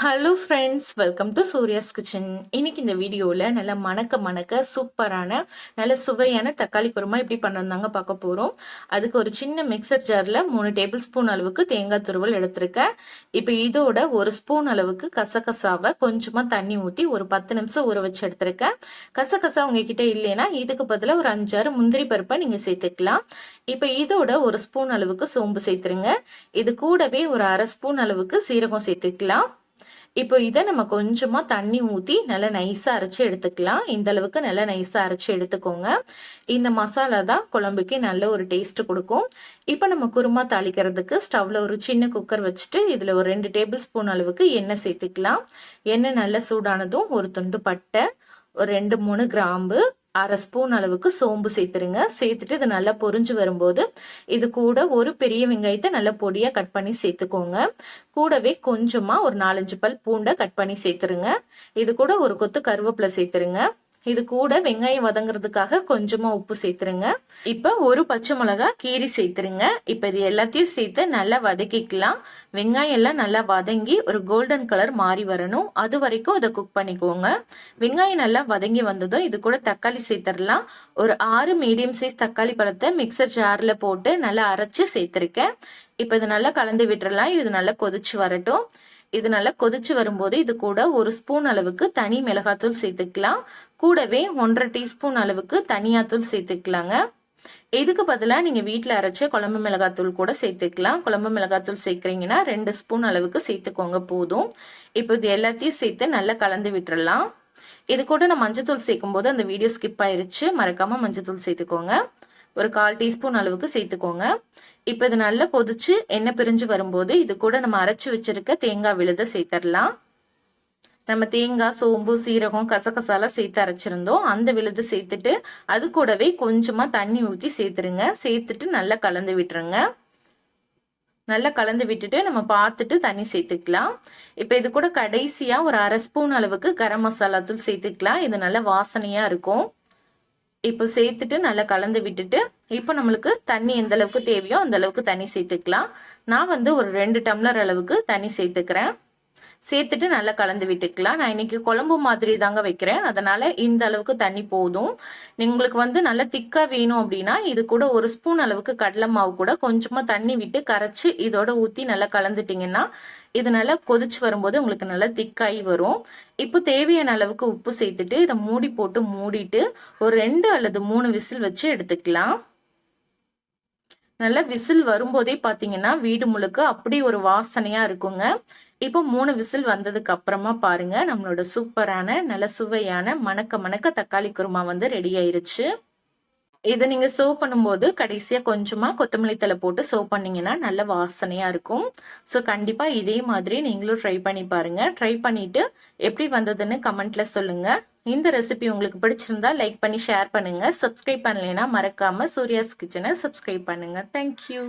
Hello friends, welcome to Surya's kitchen. இன்னைக்கு இந்த வீடியோவில் நல்ல மணக்க சூப்பரான நல்ல சுவையான தக்காளி குருமா எப்படி பண்ணுறதாங்க பார்க்க போகிறோம். அதுக்கு ஒரு சின்ன மிக்சர் ஜாரில் 3 டேபிள் ஸ்பூன் அளவுக்கு தேங்காய் துருவல் எடுத்திருக்கேன். இப்போ இதோட ஒரு ஸ்பூன் அளவுக்கு கசகசாவை கொஞ்சமாக தண்ணி ஊற்றி ஒரு 10 நிமிஷம் ஊற வச்சு எடுத்திருக்கேன். கசகசா உங்ககிட்ட இல்லைன்னா இதுக்கு பதிலாக ஒரு 5-6 முந்திரி பருப்பை நீங்கள் சேர்த்துக்கலாம். இப்போ இதோட ஒரு ஸ்பூன் அளவுக்கு சோம்பு சேர்த்துருங்க. இது கூடவே ஒரு அரை ஸ்பூன் அளவுக்கு சீரகம் சேர்த்துக்கலாம். இப்போ இதை நம்ம கொஞ்சமா தண்ணி ஊற்றி நல்லா நைஸா அரைச்சி எடுத்துக்கலாம். இந்த அளவுக்கு நல்லா நைஸா அரைச்சி எடுத்துக்கோங்க. இந்த மசாலா தான் குழம்புக்கு நல்ல ஒரு டேஸ்ட் கொடுக்கும். இப்போ நம்ம குருமா தாளிக்கிறதுக்கு ஸ்டவ்ல ஒரு சின்ன குக்கர் வச்சுட்டு இதுல ஒரு 2 டேபிள் ஸ்பூன் அளவுக்கு எண்ணெய் சேர்த்துக்கலாம். எண்ணெய் நல்லா சூடானதும் ஒரு துண்டு பட்டை, ஒரு 2-3 கிராம்பு, அரை ஸ்பூன் அளவுக்கு சோம்பு சேர்த்துருங்க. சேர்த்துட்டு இது நல்லா பொரிஞ்சு வரும்போது இது கூட ஒரு பெரிய வெங்காயத்தை நல்லா பொடியா கட் பண்ணி சேர்த்துக்கோங்க. கூடவே கொஞ்சமா ஒரு 4-5 பல் பூண்டை கட் பண்ணி சேர்த்துருங்க. இது கூட ஒரு கொத்து கருவேப்பிலை சேர்த்துருங்க. இது கூட வெங்காயம் வதங்குறதுக்காக கொஞ்சமா உப்பு சேர்த்துருங்க. இப்ப ஒரு பச்சை மிளகா கீரி சேர்த்துருங்க. இப்ப இது எல்லாத்தையும் சேர்த்து நல்லா வதக்கிக்கலாம். வெங்காயம் எல்லாம் நல்லா வதங்கி ஒரு கோல்டன் கலர் மாறி வரணும். அது வரைக்கும் அதை குக் பண்ணிக்கோங்க. வெங்காயம் நல்லா வதங்கி வந்ததும் இது கூட தக்காளி சேர்த்துடலாம். ஒரு 6 மீடியம் சைஸ் தக்காளி பழத்தை மிக்சர் ஜார்ல போட்டு நல்லா அரைச்சு சேர்த்திருக்கேன். இப்ப இது நல்லா கலந்து விட்டுறலாம். இது நல்லா கொதிச்சு வரட்டும். இது நல்லா கொதிச்சு வரும்போது இது கூட ஒரு ஸ்பூன் அளவுக்கு தனி மிளகாத்தூள் சேர்த்துக்கலாம். கூடவே 1.5 டீஸ்பூன் அளவுக்கு தனியாத்தூள் சேர்த்துக்கலாங்க. இதுக்கு பதிலாக நீங்க வீட்டில் அரைச்ச குழம்பு மிளகாத்தூள் கூட சேர்த்துக்கலாம். குழம்பு மிளகாத்தூள் சேர்க்குறீங்கன்னா 2 ஸ்பூன் அளவுக்கு சேர்த்துக்கோங்க போதும். இப்போ இது எல்லாத்தையும் சேர்த்து நல்லா கலந்து விட்டுறலாம். இது கூட நான் மஞ்சத்தூள் சேர்க்கும் போது அந்த வீடியோ ஸ்கிப் ஆயிருச்சு. மறக்காம மஞ்சத்தூள் சேர்த்துக்கோங்க. ஒரு 1/4 டீஸ்பூன் அளவுக்கு சேர்த்துக்கோங்க. இப்போ இது நல்லா கொதிச்சு எண்ணெய் பிரிஞ்சு வரும்போது இது கூட நம்ம அரைச்சு வச்சிருக்க தேங்காய் விழுதை சேர்த்துடலாம். நம்ம தேங்காய், சோம்பு, சீரகம், கசகசாலாம் சேர்த்து அரைச்சிருந்தோம். அந்த விழுது சேர்த்துட்டு அது கூடவே கொஞ்சமா தண்ணி ஊற்றி சேர்த்துருங்க. சேர்த்துட்டு நல்லா கலந்து விட்டுருங்க. நல்லா கலந்து விட்டுட்டு நம்ம பார்த்துட்டு தண்ணி சேர்த்துக்கலாம். இப்போ இது கூட கடைசியா ஒரு அரை ஸ்பூன் அளவுக்கு கரம் மசாலா தூள் சேர்த்துக்கலாம். இது நல்ல வாசனையா இருக்கும். இப்போ சேர்த்துட்டு நல்லா கலந்து விட்டுட்டு இப்போ நம்மளுக்கு தண்ணி எந்த அளவுக்கு தேவையோ அந்த அளவுக்கு தண்ணி சேர்த்துக்கலாம். நான் ஒரு 2 டம்ளர் அளவுக்கு தண்ணி சேர்த்துக்கிறேன். சேர்த்துட்டு நல்லா கலந்து விட்டுக்கலாம். நான் இன்னைக்கு குழம்பு மாதிரி தாங்க வைக்கிறேன். அதனால இந்த அளவுக்கு தண்ணி போதும். உங்களுக்கு நல்லா திக்கா வேணும் அப்படின்னா இது கூட ஒரு ஸ்பூன் அளவுக்கு கடலை மாவு கூட கொஞ்சமா தண்ணி விட்டு கரைச்சு இதோட ஊற்றி நல்லா கலந்துட்டீங்கன்னா இது நல்லா கொதிச்சு வரும்போது உங்களுக்கு நல்லா திக்காகி வரும். இப்போ தேவையான அளவுக்கு உப்பு சேர்த்துட்டு இதை மூடி போட்டு மூடிட்டு ஒரு 2 அல்லது 3 விசில் வச்சு எடுத்துக்கலாம். நல்லா விசில் வரும்போதே பார்த்தீங்கன்னா வீடு முழுக்க அப்படி ஒரு வாசனையா இருக்குங்க. இப்போ 3 விசில் வந்ததுக்கு அப்புறமா பாருங்க நம்மளோட சூப்பரான நல்ல சுவையான மணக்க தக்காளி குருமா ரெடி ஆயிருச்சு. இதை நீங்க சர்வ் பண்ணும்போது கடைசியா கொஞ்சமா கொத்தமல்லி தழை போட்டு சர்வ் பண்ணீங்கன்னா நல்ல வாசனையா இருக்கும். ஸோ கண்டிப்பா இதே மாதிரி நீங்களும் ட்ரை பண்ணி பாருங்க. ட்ரை பண்ணிட்டு எப்படி வந்ததுன்னு கமெண்ட்ல சொல்லுங்க. இந்த ரெசிபி உங்களுக்கு பிடிச்சிருந்தா லைக் பண்ணி ஷேர் பண்ணுங்க. சப்ஸ்கிரைப் பண்ணலைன்னா மறக்காம சூர்யாஸ் கிச்சனை சப்ஸ்கிரைப் பண்ணுங்க. தேங்க்யூ.